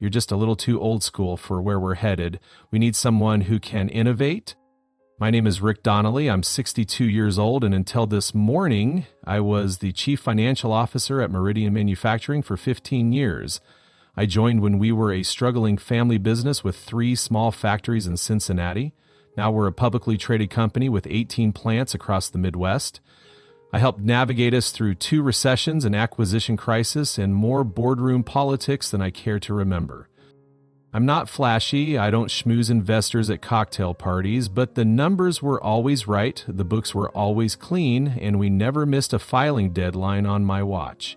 You're just a little too old school for where we're headed. We need someone who can innovate. My name is Rick Donnelly. I'm 62 years old, and until this morning, I was the Chief Financial Officer at Meridian Manufacturing for 15 years. I joined when we were a struggling family business with 3 small factories in Cincinnati. Now we're a publicly traded company with 18 plants across the Midwest. I helped navigate us through 2 recessions, an acquisition crisis, and more boardroom politics than I care to remember. I'm not flashy, I don't schmooze investors at cocktail parties, but the numbers were always right, the books were always clean, and we never missed a filing deadline on my watch.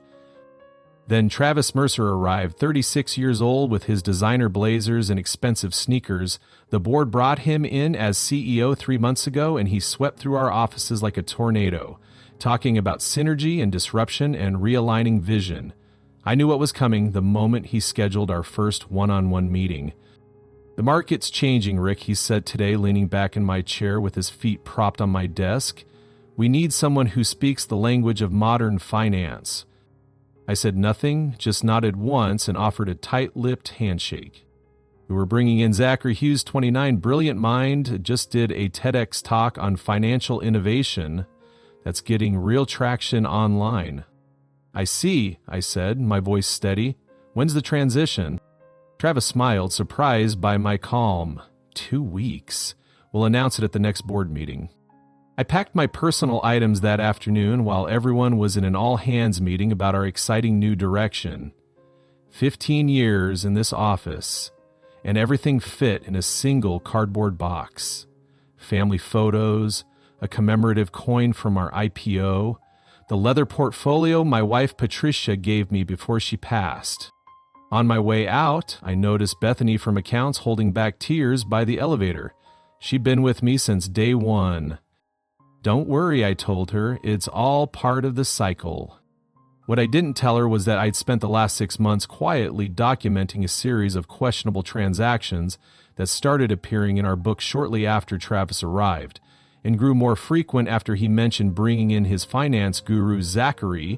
Then Travis Mercer arrived, 36 years old, with his designer blazers and expensive sneakers. The board brought him in as CEO 3 months ago, and he swept through our offices like a tornado, talking about synergy and disruption and realigning vision. I knew what was coming the moment he scheduled our first one-on-one meeting. The market's changing, Rick, he said today, leaning back in my chair with his feet propped on my desk. We need someone who speaks the language of modern finance. I said nothing, just nodded once and offered a tight-lipped handshake. We were bringing in Zachary Hughes, 29, brilliant mind, just did a TEDx talk on financial innovation that's getting real traction online. I see, I said, my voice steady. When's the transition? Travis smiled, surprised by my calm. 2 weeks. We'll announce it at the next board meeting. I packed my personal items that afternoon while everyone was in an all-hands meeting about our exciting new direction. 15 years in this office, and everything fit in a single cardboard box. Family photos, a commemorative coin from our IPO, the leather portfolio my wife Patricia gave me before she passed. On my way out, I noticed Bethany from accounts holding back tears by the elevator. She'd been with me since day one. Don't worry, I told her, it's all part of the cycle. What I didn't tell her was that I'd spent the last 6 months quietly documenting a series of questionable transactions that started appearing in our book shortly after Travis arrived, and grew more frequent after he mentioned bringing in his finance guru, Zachary.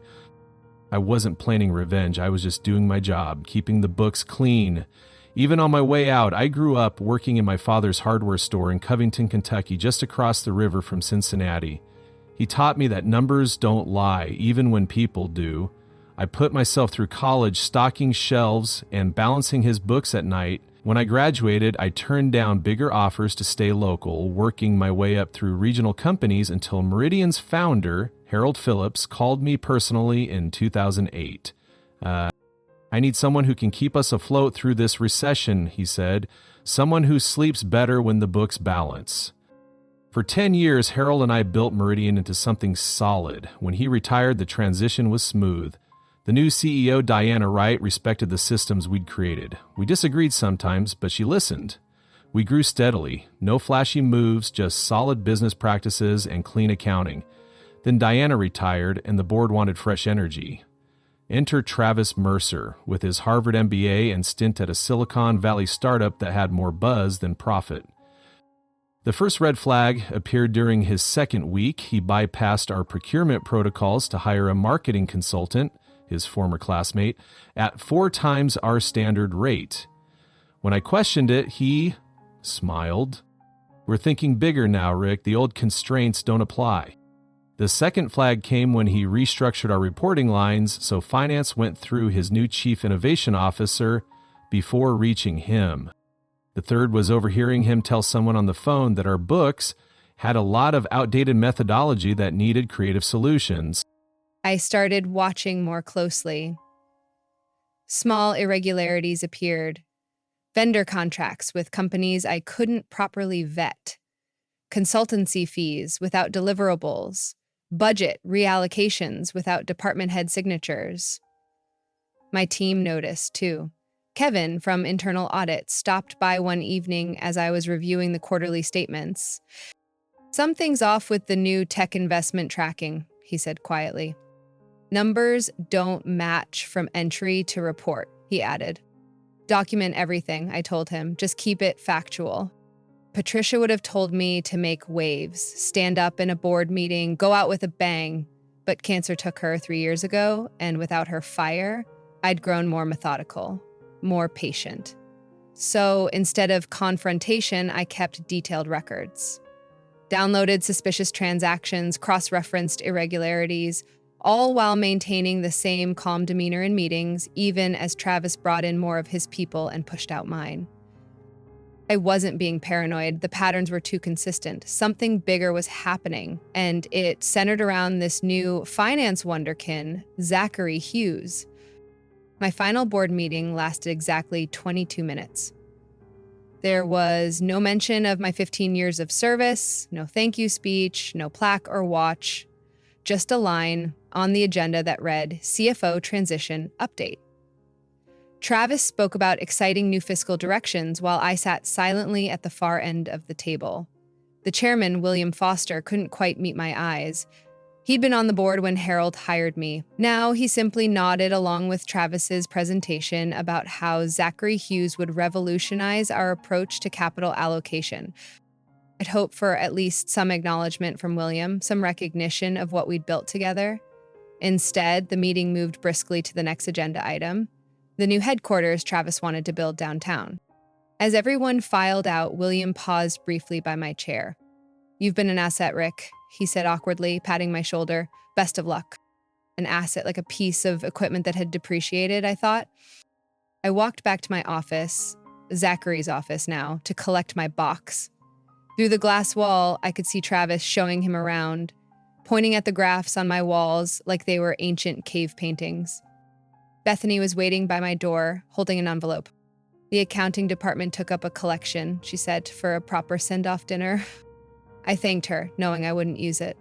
I wasn't planning revenge, I was just doing my job, keeping the books clean. Even on my way out, I grew up working in my father's hardware store in Covington, Kentucky, just across the river from Cincinnati. He taught me that numbers don't lie, even when people do. I put myself through college stocking shelves and balancing his books at night. When I graduated, I turned down bigger offers to stay local, working my way up through regional companies until Meridian's founder, Harold Phillips, called me personally in 2008. I need someone who can keep us afloat through this recession, he said, someone who sleeps better when the books balance. For 10 years, Harold and I built Meridian into something solid. When he retired, the transition was smooth. The new CEO, Diana Wright, respected the systems we'd created. We disagreed sometimes, but she listened. We grew steadily. No flashy moves, just solid business practices and clean accounting. Then Diana retired, and the board wanted fresh energy. Enter Travis Mercer, with his Harvard MBA and stint at a Silicon Valley startup that had more buzz than profit. The first red flag appeared during his second week. He bypassed our procurement protocols to hire a marketing consultant, his former classmate, at 4 times our standard rate. When I questioned it, he smiled. We're thinking bigger now, Rick. The old constraints don't apply. The second flag came when he restructured our reporting lines, so finance went through his new chief innovation officer before reaching him. The third was overhearing him tell someone on the phone that our books had a lot of outdated methodology that needed creative solutions. I started watching more closely. Small irregularities appeared. Vendor contracts with companies I couldn't properly vet. Consultancy fees without deliverables. Budget reallocations without department head signatures. My team noticed, too. Kevin from Internal Audit stopped by one evening as I was reviewing the quarterly statements. Something's off with the new tech investment tracking, he said quietly. Numbers don't match from entry to report, he added. Document everything, I told him. Just keep it factual. Patricia would have told me to make waves, stand up in a board meeting, go out with a bang. But cancer took her 3 years ago, and without her fire, I'd grown more methodical, more patient. So instead of confrontation, I kept detailed records. Downloaded suspicious transactions, cross-referenced irregularities, all while maintaining the same calm demeanor in meetings, even as Travis brought in more of his people and pushed out mine. I wasn't being paranoid. The patterns were too consistent. Something bigger was happening, and it centered around this new finance wonderkin, Zachary Hughes. My final board meeting lasted exactly 22 minutes. There was no mention of my 15 years of service, no thank you speech, no plaque or watch, just a line on the agenda that read, CFO Transition Update. Travis spoke about exciting new fiscal directions while I sat silently at the far end of the table. The chairman, William Foster, couldn't quite meet my eyes. He'd been on the board when Harold hired me. Now he simply nodded along with Travis's presentation about how Zachary Hughes would revolutionize our approach to capital allocation. I'd hoped for at least some acknowledgement from William, some recognition of what we'd built together. Instead, the meeting moved briskly to the next agenda item, the new headquarters Travis wanted to build downtown. As everyone filed out, William paused briefly by my chair. You've been an asset, Rick, he said awkwardly, patting my shoulder. Best of luck. An asset, like a piece of equipment that had depreciated, I thought. I walked back to my office, Zachary's office now, to collect my box. Through the glass wall, I could see Travis showing him around, pointing at the graphs on my walls like they were ancient cave paintings. Bethany was waiting by my door, holding an envelope. The accounting department took up a collection, she said, for a proper send-off dinner. I thanked her, knowing I wouldn't use it.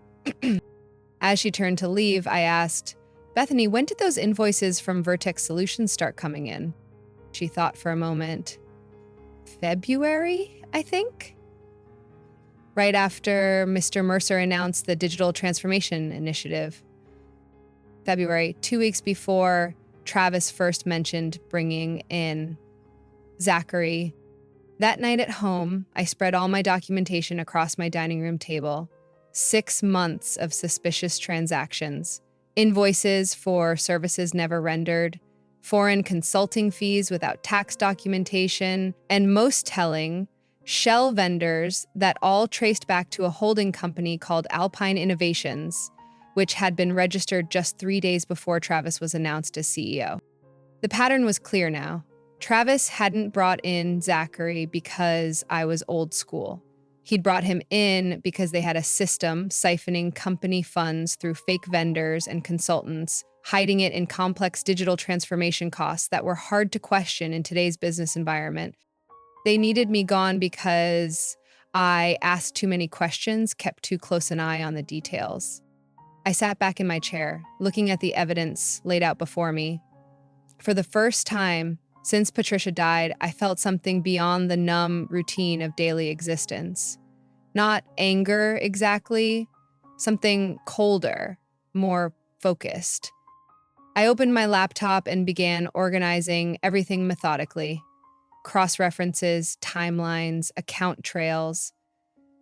As she turned to leave, I asked, Bethany, when did those invoices from Vertex Solutions start coming in? She thought for a moment. February, I think? Right after Mr. Mercer announced the Digital Transformation Initiative. February, 2 weeks before Travis first mentioned bringing in Zachary. That night at home, I spread all my documentation across my dining room table. 6 months of suspicious transactions, invoices for services never rendered, foreign consulting fees without tax documentation, and most telling, shell vendors that all traced back to a holding company called Alpine Innovations, which had been registered just 3 days before Travis was announced as CEO. The pattern was clear now. Travis hadn't brought in Zachary because I was old school. He'd brought him in because they had a system siphoning company funds through fake vendors and consultants, hiding it in complex digital transformation costs that were hard to question in today's business environment. They needed me gone because I asked too many questions, kept too close an eye on the details. I sat back in my chair, looking at the evidence laid out before me. For the first time since Patricia died, I felt something beyond the numb routine of daily existence. Not anger exactly, something colder, more focused. I opened my laptop and began organizing everything methodically. Cross-references, timelines, account trails.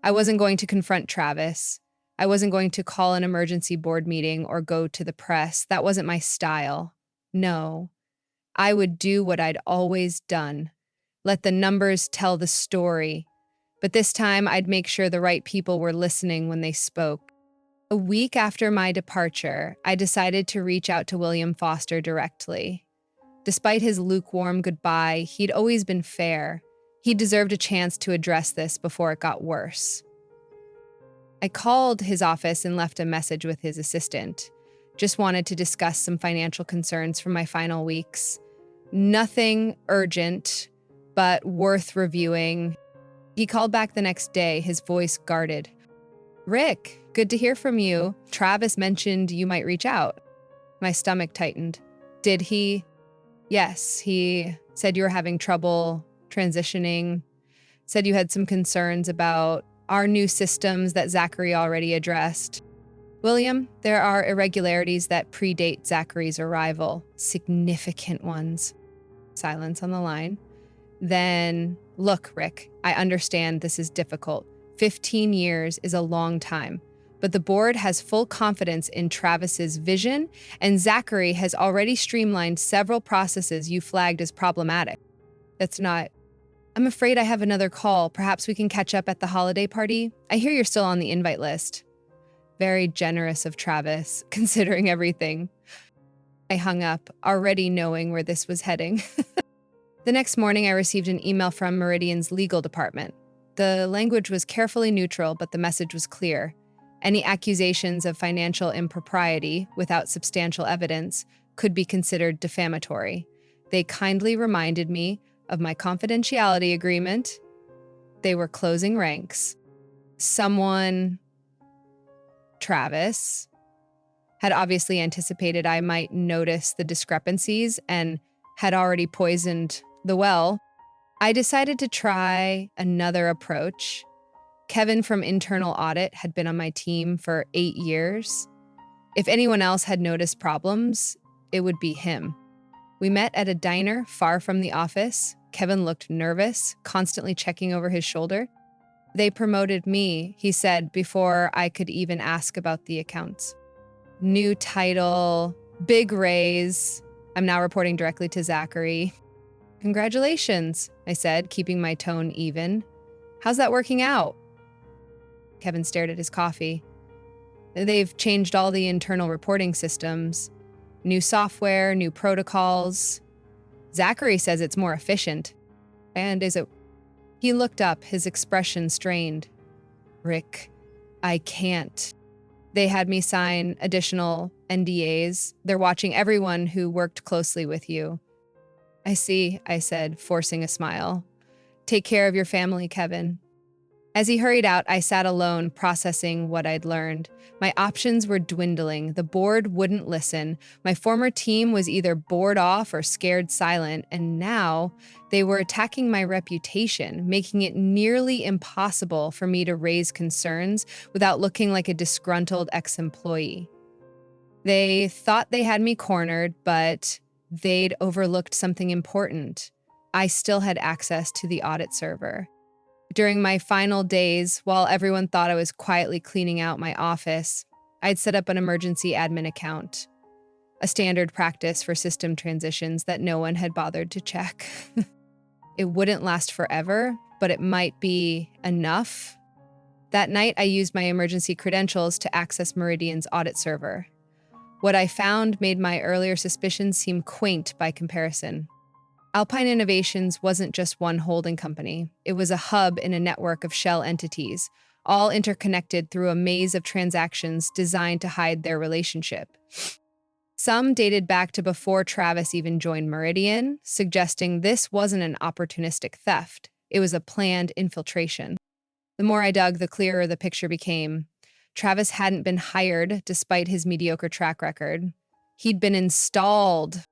I wasn't going to confront Travis. I wasn't going to call an emergency board meeting or go to the press. That wasn't my style. No. I would do what I'd always done. Let the numbers tell the story. But this time, I'd make sure the right people were listening when they spoke. A week after my departure, I decided to reach out to William Foster directly. Despite his lukewarm goodbye, he'd always been fair. He deserved a chance to address this before it got worse. I called his office and left a message with his assistant. Just wanted to discuss some financial concerns from my final weeks. Nothing urgent, but worth reviewing. He called back the next day, his voice guarded. Rick, good to hear from you. Travis mentioned you might reach out. My stomach tightened. Did he? Yes, he said you were having trouble transitioning, said you had some concerns about our new systems that Zachary already addressed. William, there are irregularities that predate Zachary's arrival, significant ones. Silence on the line. Then, look, Rick, I understand this is difficult. 15 years is a long time. but the board has full confidence in Travis's vision, and Zachary has already streamlined several processes you flagged as problematic. That's not. I'm afraid I have another call. Perhaps we can catch up at the holiday party. I hear you're still on the invite list. Very generous of Travis, considering everything. I hung up, already knowing where this was heading. The next morning, I received an email from Meridian's legal department. The language was carefully neutral, but the message was clear. Any accusations of financial impropriety, without substantial evidence, could be considered defamatory. They kindly reminded me of my confidentiality agreement. They were closing ranks. Someone, Travis, had obviously anticipated I might notice the discrepancies and had already poisoned the well. I decided to try another approach. Kevin from internal audit had been on my team for 8 years. If anyone else had noticed problems, it would be him. We met at a diner far from the office. Kevin looked nervous, constantly checking over his shoulder. They promoted me, he said, before I could even ask about the accounts. New title, big raise. I'm now reporting directly to Zachary. Congratulations, I said, keeping my tone even. How's that working out? Kevin stared at his coffee. They've changed all the internal reporting systems. New software, new protocols. Zachary says it's more efficient. And is it? He looked up, his expression strained. Rick, I can't. They had me sign additional NDAs. They're watching everyone who worked closely with you. I see, I said, forcing a smile. Take care of your family, Kevin. As he hurried out, I sat alone, processing what I'd learned. My options were dwindling. The board wouldn't listen. My former team was either bored off or scared silent, and now they were attacking my reputation, making it nearly impossible for me to raise concerns without looking like a disgruntled ex-employee. They thought they had me cornered, but they'd overlooked something important. I still had access to the audit server. During my final days, while everyone thought I was quietly cleaning out my office, I'd set up an emergency admin account, a standard practice for system transitions that no one had bothered to check. It wouldn't last forever, but it might be enough. That night, I used my emergency credentials to access Meridian's audit server. What I found made my earlier suspicions seem quaint by comparison. Alpine Innovations wasn't just one holding company. It was a hub in a network of shell entities, all interconnected through a maze of transactions designed to hide their relationship. Some dated back to before Travis even joined Meridian, suggesting this wasn't an opportunistic theft. It was a planned infiltration. The more I dug, the clearer the picture became. Travis hadn't been hired despite his mediocre track record. He'd been installed.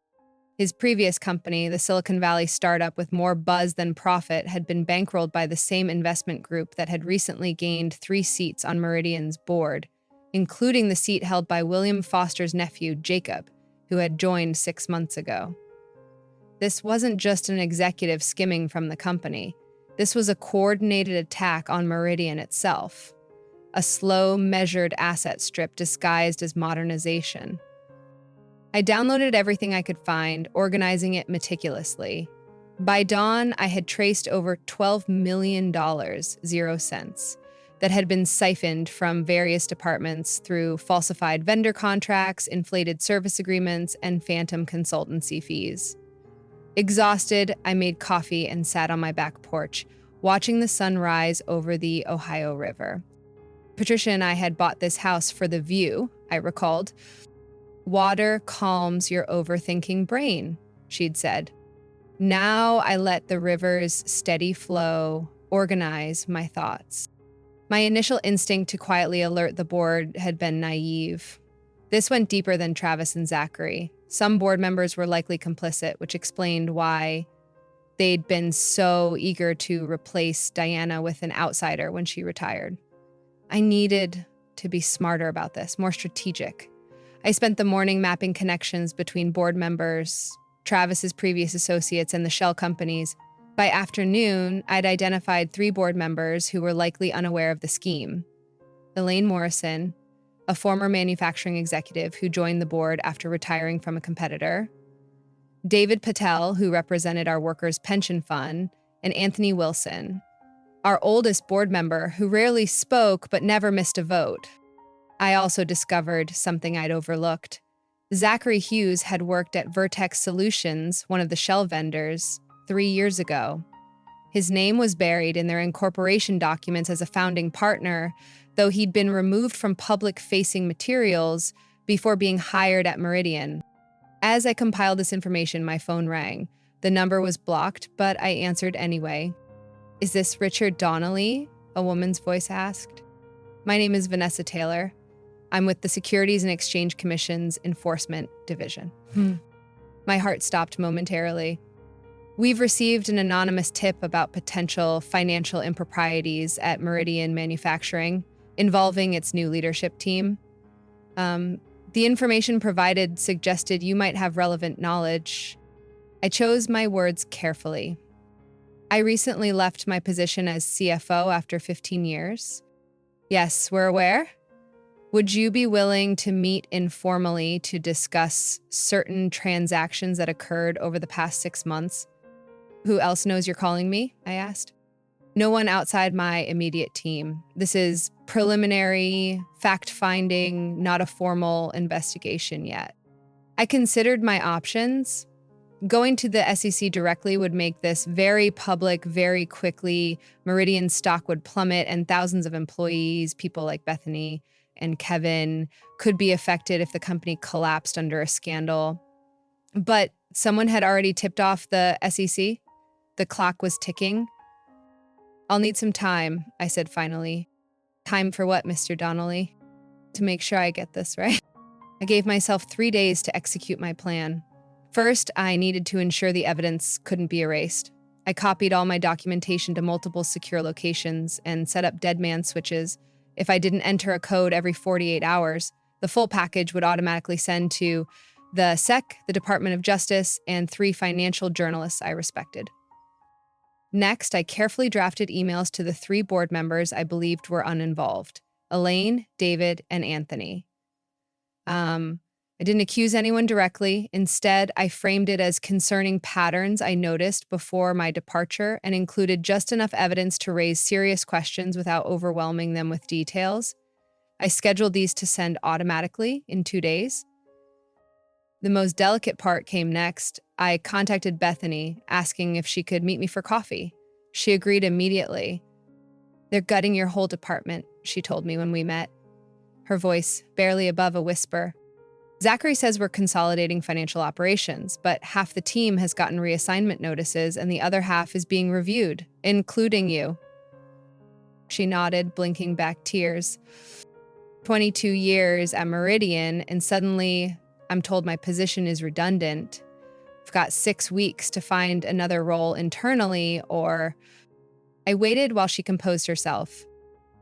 His previous company, the Silicon Valley startup with more buzz than profit, had been bankrolled by the same investment group that had recently gained 3 seats on Meridian's board, including the seat held by William Foster's nephew, Jacob, who had joined 6 months ago. This wasn't just an executive skimming from the company. This was a coordinated attack on Meridian itself, a slow, measured asset strip disguised as modernization. I downloaded everything I could find, organizing it meticulously. By dawn, I had traced over $12 million, 0 cents, that had been siphoned from various departments through falsified vendor contracts, inflated service agreements, and phantom consultancy fees. Exhausted, I made coffee and sat on my back porch, watching the sun rise over the Ohio River. Patricia and I had bought this house for the view, I recalled. Water calms your overthinking brain, she'd said. Now I let the river's steady flow organize my thoughts. My initial instinct to quietly alert the board had been naive. This went deeper than Travis and Zachary. Some board members were likely complicit, which explained why they'd been so eager to replace Diana with an outsider when she retired. I needed to be smarter about this, more strategic. I spent the morning mapping connections between board members, Travis's previous associates, and the shell companies. By afternoon, I'd identified 3 board members who were likely unaware of the scheme: Elaine Morrison, a former manufacturing executive who joined the board after retiring from a competitor, David Patel, who represented our workers' pension fund, and Anthony Wilson, our oldest board member who rarely spoke but never missed a vote. I also discovered something I'd overlooked. Zachary Hughes had worked at Vertex Solutions, one of the shell vendors, 3 years ago. His name was buried in their incorporation documents as a founding partner, though he'd been removed from public-facing materials before being hired at Meridian. As I compiled this information, my phone rang. The number was blocked, but I answered anyway. "Is this Richard Donnelly?" a woman's voice asked. "My name is Vanessa Taylor. I'm with the Securities and Exchange Commission's Enforcement Division." My heart stopped momentarily. "We've received an anonymous tip about potential financial improprieties at Meridian Manufacturing involving its new leadership team. The information provided suggested you might have relevant knowledge." I chose my words carefully. "I recently left my position as CFO after 15 years. Yes, we're aware. Would you be willing to meet informally to discuss certain transactions that occurred over the past 6 months? Who else knows you're calling me?" I asked. "No one outside my immediate team. This is preliminary, fact-finding, not a formal investigation yet." I considered my options. Going to the SEC directly would make this very public very quickly. Meridian's stock would plummet, and thousands of employees, people like Bethany and Kevin, could be affected if the company collapsed under a scandal. But someone had already tipped off the SEC. The clock was ticking. "I'll need some time," I said finally. "Time for what, Mr. Donnelly?" "To make sure I get this right." I gave myself 3 days to execute my plan. First, I needed to ensure the evidence couldn't be erased. I copied all my documentation to multiple secure locations and set up dead man switches. If I didn't enter a code every 48 hours, the full package would automatically send to the SEC, the Department of Justice, and 3 financial journalists I respected. Next, I carefully drafted emails to the 3 board members I believed were uninvolved: Elaine, David, and Anthony. I didn't accuse anyone directly. Instead, I framed it as concerning patterns I noticed before my departure and included just enough evidence to raise serious questions without overwhelming them with details. I scheduled these to send automatically in 2 days. The most delicate part came next. I contacted Bethany, asking if she could meet me for coffee. She agreed immediately. "They're gutting your whole department," she told me when we met, her voice barely above a whisper. "Zachary says we're consolidating financial operations, but half the team has gotten reassignment notices and the other half is being reviewed, including you." She nodded, blinking back tears. 22 years at Meridian, and suddenly I'm told my position is redundant. I've got 6 weeks to find another role internally, or... I waited while she composed herself.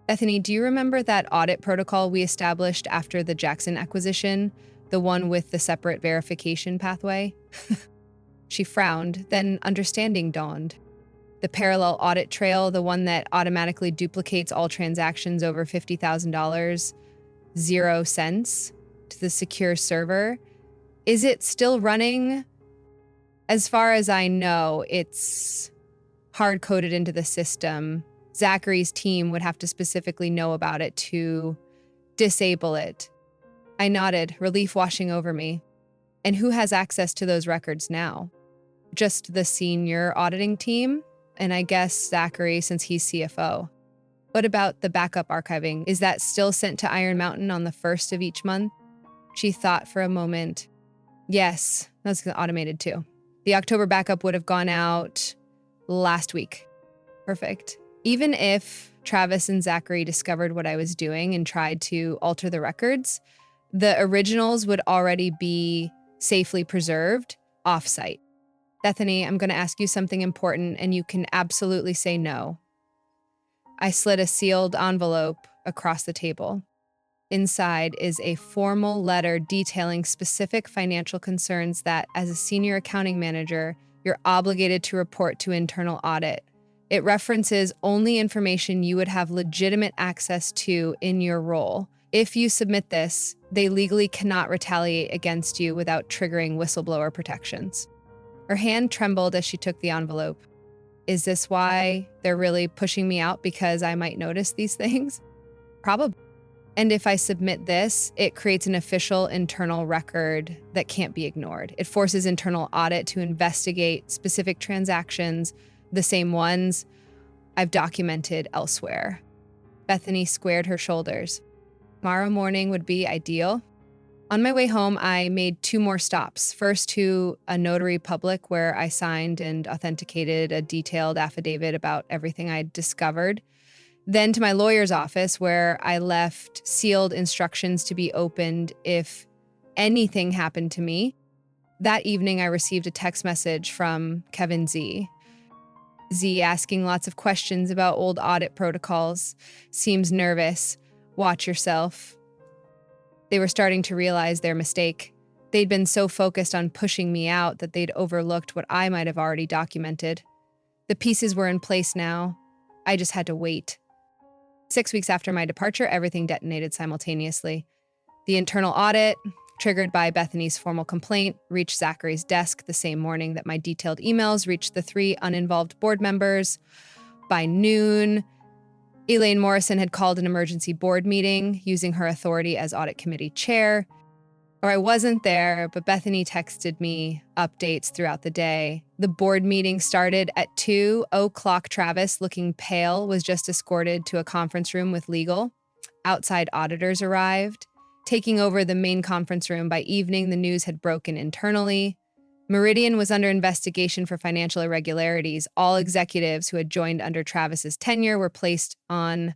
"Bethany, do you remember that audit protocol we established after the Jackson acquisition? The one with the separate verification pathway?" She frowned, then understanding dawned. "The parallel audit trail, the one that automatically duplicates all transactions over $50,000, 0 cents, to the secure server. Is it still running?" "As far as I know, it's hard-coded into the system. Zachary's team would have to specifically know about it to disable it." I nodded, relief washing over me. "And who has access to those records now?" "Just the senior auditing team, and I guess Zachary since he's CFO." "What about the backup archiving? Is that still sent to Iron Mountain on the 1st of each month?" She thought for a moment. "Yes, that's automated too. The October backup would have gone out last week." "Perfect. Even if Travis and Zachary discovered what I was doing and tried to alter the records, the originals would already be safely preserved off-site." "Bethany, I'm going to ask you something important, and you can absolutely say no." I slid a sealed envelope across the table. Inside is a formal letter detailing specific financial concerns that, as a senior accounting manager, you're obligated to report to internal audit. It references only information you would have legitimate access to in your role, If you submit this, they legally cannot retaliate against you without triggering whistleblower protections. Her hand trembled as she took the envelope. Is this why they're really pushing me out, because I might notice these things? Probably. And if I submit this, it creates an official internal record that can't be ignored. It forces internal audit to investigate specific transactions, the same ones I've documented elsewhere. Bethany squared her shoulders. Tomorrow morning would be ideal. On my way home, I made 2 more stops. First to a notary public where I signed and authenticated a detailed affidavit about everything I'd discovered. Then to my lawyer's office where I left sealed instructions to be opened if anything happened to me. That evening, I received a text message from Kevin Z. Z asking lots of questions about old audit protocols. Seems nervous. Watch yourself. They were starting to realize their mistake. They'd been so focused on pushing me out that they'd overlooked what I might have already documented. The pieces were in place now. I just had to wait. 6 weeks after my departure, everything detonated simultaneously. The internal audit, triggered by Bethany's formal complaint, reached Zachary's desk the same morning that my detailed emails reached the 3 uninvolved board members. By noon, Elaine Morrison had called an emergency board meeting using her authority as audit committee chair. Or I wasn't there, but Bethany texted me updates throughout the day. The board meeting started at 2 o'clock. Travis, looking pale, was just escorted to a conference room with legal. Outside auditors arrived. Taking over the main conference room by evening, the news had broken internally. Meridian was under investigation for financial irregularities. All executives who had joined under Travis's tenure were placed on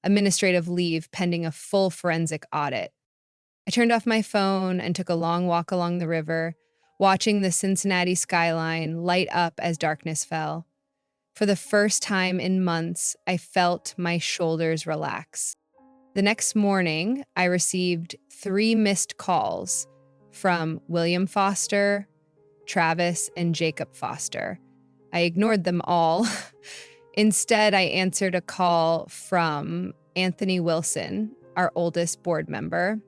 administrative leave pending a full forensic audit. I turned off my phone and took a long walk along the river, watching the Cincinnati skyline light up as darkness fell. For the first time in months, I felt my shoulders relax. The next morning, I received 3 missed calls from William Foster, Travis, and Jacob Foster. I ignored them all. Instead, I answered a call from Anthony Wilson, our oldest board member.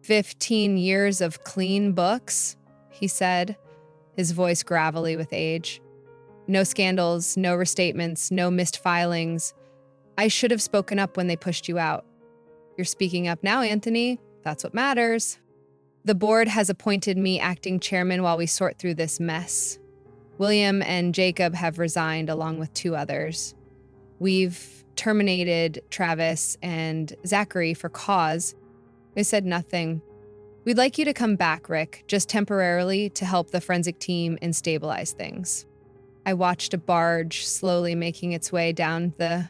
15 years of clean books, he said, his voice gravelly with age. No scandals, no restatements, no missed filings. I should have spoken up when they pushed you out. You're speaking up now, Anthony. That's what matters. The board has appointed me acting chairman while we sort through this mess. William and Jacob have resigned along with 2 others. We've terminated Travis and Zachary for cause. They said nothing. We'd like you to come back, Rick, just temporarily to help the forensic team and stabilize things. I watched a barge slowly making its way down the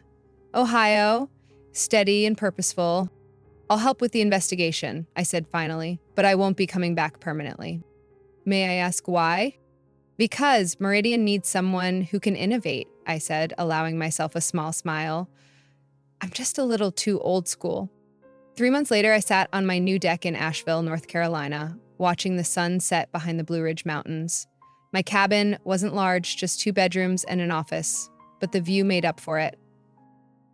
Ohio, steady and purposeful. I'll help with the investigation, I said finally, but I won't be coming back permanently. May I ask why? Because Meridian needs someone who can innovate, I said, allowing myself a small smile. I'm just a little too old school. 3 months later, I sat on my new deck in Asheville, North Carolina, watching the sun set behind the Blue Ridge Mountains. My cabin wasn't large, just 2 bedrooms and an office, but the view made up for it.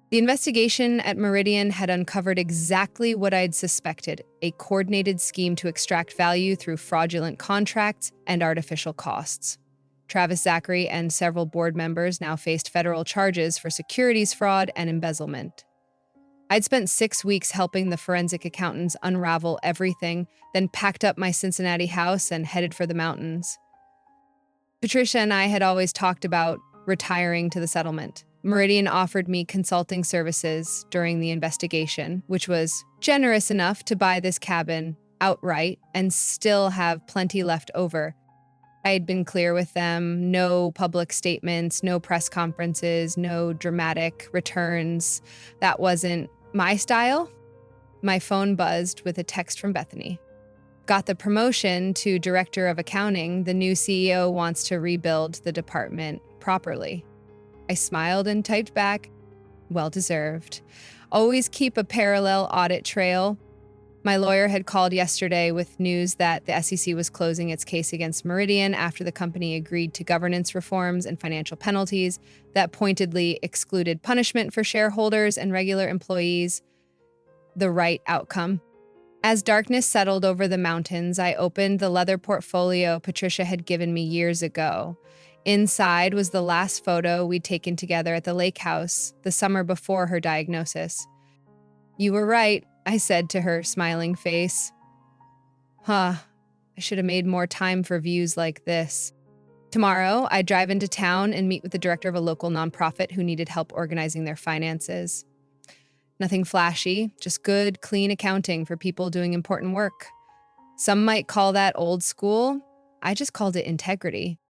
The investigation at Meridian had uncovered exactly what I'd suspected, a coordinated scheme to extract value through fraudulent contracts and artificial costs. Travis Zachary and several board members now faced federal charges for securities fraud and embezzlement. I'd spent 6 weeks helping the forensic accountants unravel everything, then packed up my Cincinnati house and headed for the mountains. Patricia and I had always talked about retiring to the settlement. Meridian offered me consulting services during the investigation, which was generous enough to buy this cabin outright and still have plenty left over. I had been clear with them, no public statements, no press conferences, no dramatic returns. That wasn't my style. My phone buzzed with a text from Bethany. Got the promotion to director of accounting. The new CEO wants to rebuild the department properly. I smiled and typed back, well deserved. Always keep a parallel audit trail. My lawyer had called yesterday with news that the SEC was closing its case against Meridian after the company agreed to governance reforms and financial penalties that pointedly excluded punishment for shareholders and regular employees. the right outcome. As darkness settled over the mountains, I opened the leather portfolio Patricia had given me years ago. Inside was the last photo we'd taken together at the lake house the summer before her diagnosis. "You were right," I said to her smiling face. Huh, I should have made more time for views like this. Tomorrow, I drive into town and meet with the director of a local nonprofit who needed help organizing their finances. Nothing flashy, just good, clean accounting for people doing important work. Some might call that old school. I just called it integrity.